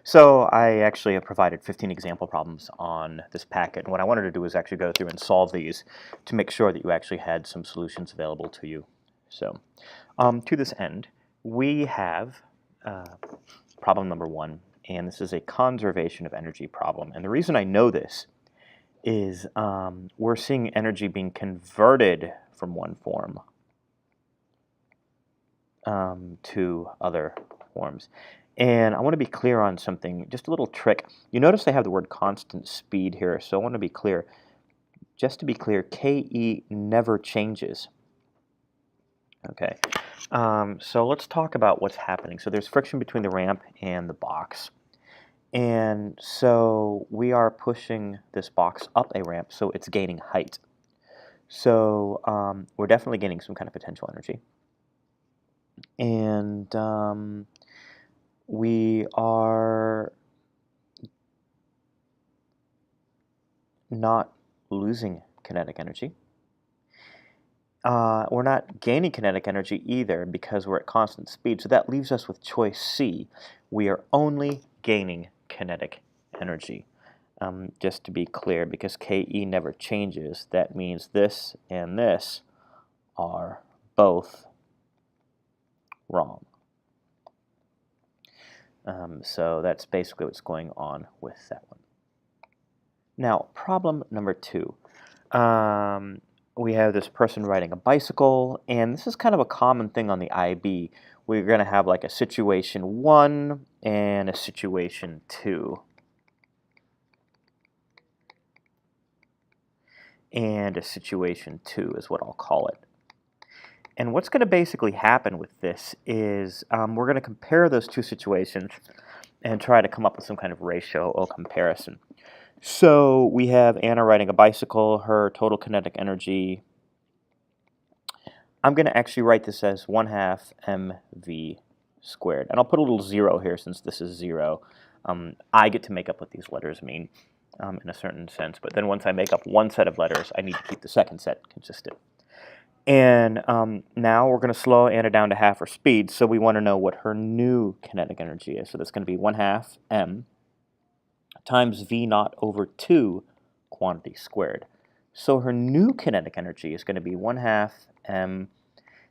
So I actually have provided 15 example problems on this packet, and what I wanted to do is actually go through and solve these to make sure that you actually had some solutions available to you. So to this end, we have problem number 1, and this is a conservation of energy problem. And the reason I know this is we're seeing energy being converted from one form to other forms. And I want to be clear on something, just a little trick. You notice I have the word constant speed here, so I want to be clear. Just to be clear, KE never changes. Okay, so let's talk about what's happening. So there's friction between the ramp and the box. And so we are pushing this box up a ramp, so it's gaining height. So we're definitely gaining some kind of potential energy. And we are not losing kinetic energy. We're not gaining kinetic energy either because we're at constant speed, so that leaves us with choice C. We are only gaining kinetic energy. Just to be clear, because KE never changes, that means this and this are both wrong. So that's basically what's going on with that one. Now, problem number 2. We have this person riding a bicycle, and this is kind of a common thing on the IB. We're going to have like a situation 1 and a situation 2. And a situation 2 is what I'll call it. And what's going to basically happen with this is we're going to compare those two situations and try to come up with some kind of ratio or comparison. So we have Anna riding a bicycle, her total kinetic energy. I'm going to actually write this as 1/2 mv squared. And I'll put a little 0 here since this is 0. I get to make up what these letters mean in a certain sense. But then once I make up one set of letters, I need to keep the second set consistent. And now we're going to slow Anna down to half her speed, so we want to know what her new kinetic energy is. So that's going to be 1/2 m times v naught over 2 quantity squared. So her new kinetic energy is going to be 1/2 m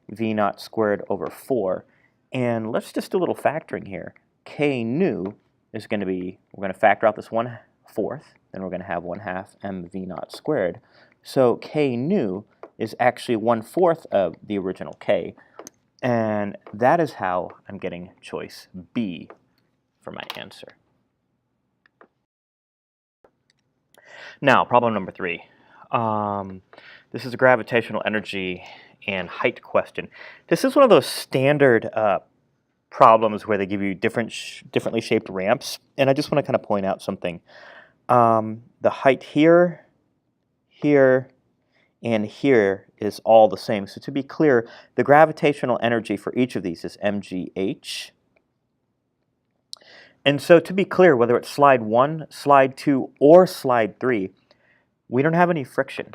v naught squared over 4. And let's just do a little factoring here. K new is going to be, we're going to factor out this 1/4, then we're going to have 1/2 m v naught squared. So K new is actually 1/4 of the original K, and that is how I'm getting choice B for my answer. Now, problem number 3. This is a gravitational energy and height question. This is one of those standard problems where they give you differently shaped ramps, and I just want to kind of point out something. The height here, here, and here is all the same. So to be clear, the gravitational energy for each of these is mgh. And so to be clear, whether it's slide 1, slide 2, or slide 3, we don't have any friction.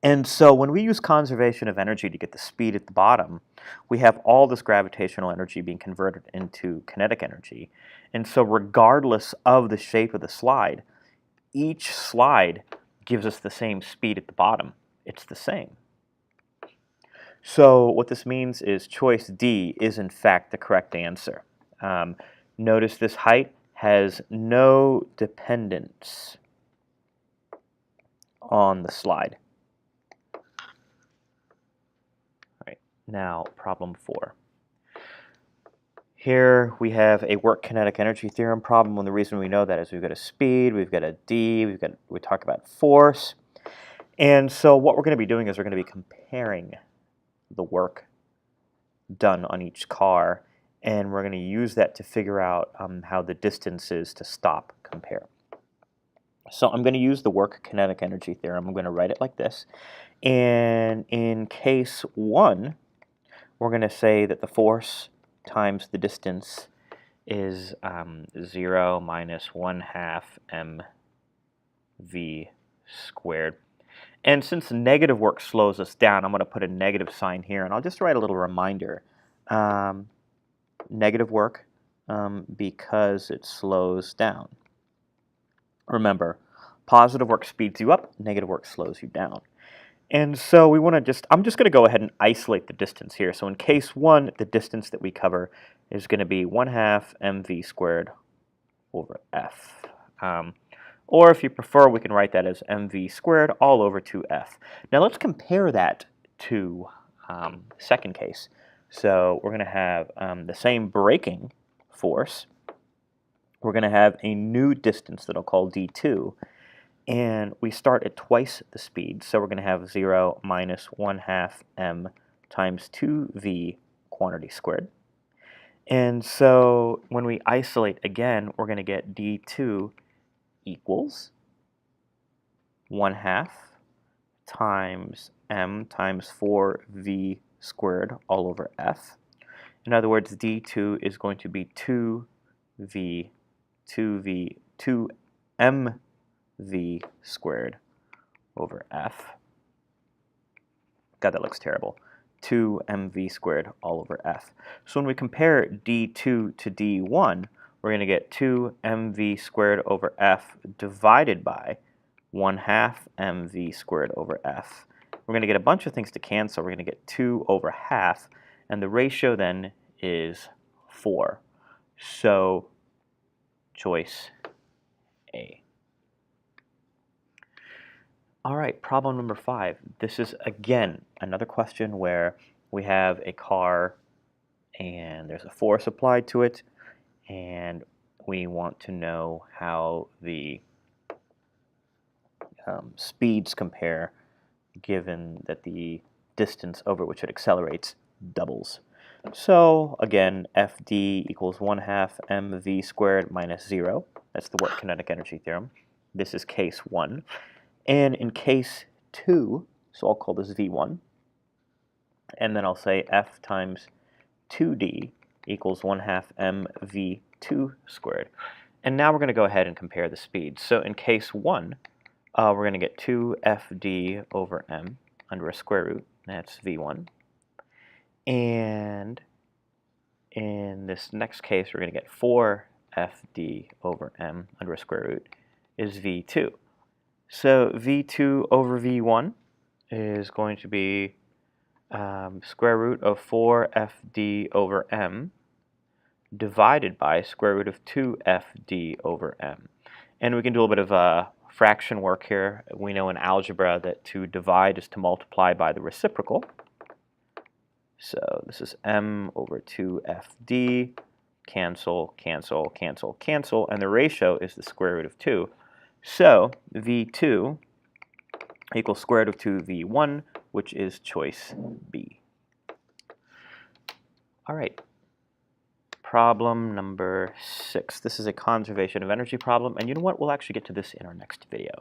And so when we use conservation of energy to get the speed at the bottom, we have all this gravitational energy being converted into kinetic energy. And so regardless of the shape of the slide, each slide gives us the same speed at the bottom. It's the same. So what this means is choice D is in fact the correct answer. Notice this height has no dependence on the slide. All right, now problem 4. Here we have a work kinetic energy theorem problem, and the reason we know that is we've got a speed, we've got a D, we talk about force. And so what we're going to be doing is we're going to be comparing the work done on each car, and we're going to use that to figure out how the distances to stop compare. So I'm going to use the work kinetic energy theorem. I'm going to write it like this. And in case 1, we're going to say that the force times the distance is 0 minus 1/2 mv squared. And since negative work slows us down, I'm going to put a negative sign here, and I'll just write a little reminder. Negative work because it slows down. Remember, positive work speeds you up, negative work slows you down. And so we want to I'm just going to go ahead and isolate the distance here. So in case 1, the distance that we cover is going to be 1/2 mv squared over f. Or if you prefer, we can write that as mv squared all over 2f. Now let's compare that to the second case. So we're going to have the same braking force. We're going to have a new distance that I'll call d2. And we start at twice the speed. So we're going to have 0 minus 1/2 m times 2v quantity squared. And so when we isolate again, we're going to get d2 equals 1/2 times m times 4v squared all over f. In other words, d2 is going to be 2mv squared over f. God, that looks terrible. 2mv squared all over f. So when we compare d2 to d1, we're going to get 2mv squared over f divided by 1/2 mv squared over f. We're going to get a bunch of things to cancel. We're going to get 2 over half, and the ratio then is 4. So choice A. All right, problem number 5. This is, again, another question where we have a car and there's a force applied to it, and we want to know how the speeds compare given that the distance over which it accelerates doubles. So again, Fd equals 1/2 mv squared minus 0. That's the work kinetic energy theorem. This is case 1. And in case 2, so I'll call this V1, and then I'll say F times 2d equals 1/2 mv2 squared. And now we're going to go ahead and compare the speeds. So in case 1, we're going to get 2fd over m under a square root. That's V1. And in this next case, we're going to get 4fd over m under a square root is V2. So V2 over V1 is going to be square root of 4fd over m divided by square root of 2fd over m. And we can do a little bit of fraction work here. We know in algebra that to divide is to multiply by the reciprocal. So this is m over 2fd, cancel, cancel, cancel, cancel, and the ratio is the square root of 2. So V2 equals square root of 2v1, which is choice B. All right, problem number 6. This is a conservation of energy problem, and you know what? We'll actually get to this in our next video.